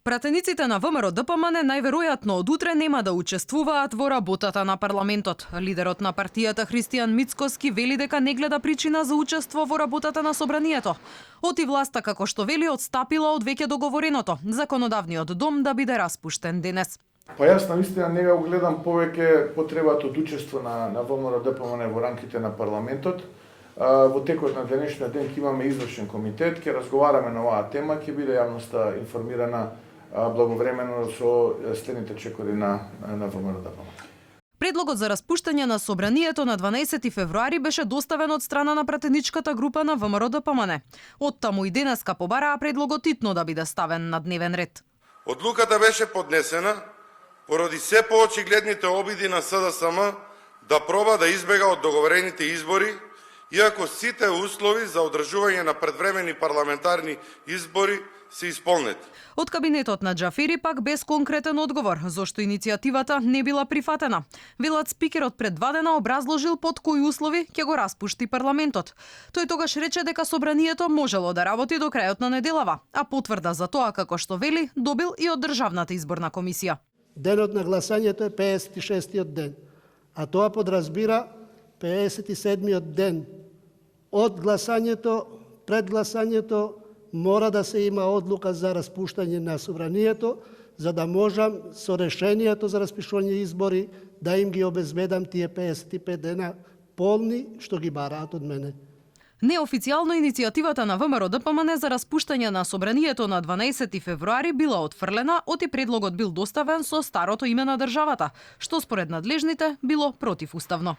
Пратениците на ВМРО-ДПМН најверојатно од утре нема да учествуваат во работата на парламентот. Лидерот на партијата Христијан Мицкоски вели дека не гледа причина за учество во работата на собранието. Оти власта, како што вели, отстапила од веќе договореното, законодавниот дом да биде распуштен денес. Па јас наистина не го гледам повеќе потребата од учество на ВМРО-ДПМН во рамките на парламентот. Во текот на денешниот ден ќе имаме извршен комитет, ќе разговараме на оваа тема, ќе биде јавноста информирана благовремено со следните чекори на ВМРО-ДПМН. Предлогот за распуштање на собранието на 12 февруари беше доставен од страна на пратеничката група на ВМРО-ДПМН. Оттаму и денеска побараа предлогот итно да биде ставен на дневен ред. Одлуката беше поднесена поради се поочигледните обиди на СДСМ да проба да избега од договорените избори, иако сите услови за одржување на предвремени парламентарни избори се исполнети. Од кабинетот на Џафери пак без конкретен одговор, зошто иницијативата не била прифатена. Велат спикерот пред 2 дена образложил под кои услови ќе го распушти парламентот. Тој тогаш рече дека собранието можело да работи до крајот на неделава, а потврда за тоа, како што вели, добил и од Државната изборна комисија. Денот на гласањето е 56-тиот ден, а тоа подразбира 57-тиот ден. Од гласањето, пред гласањето, мора да се има одлука за распуштање на собранието, за да можам со решението за распишување избори да им ги обезбедам тие 55 дена полни што ги бараат од мене. Неофицијално иницијативата на ВМРО-ДПМН за распуштање на собранието на 12 февруари била отфрлена, оти предлогот бил доставен со старото име на државата, што според надлежните било противуставно.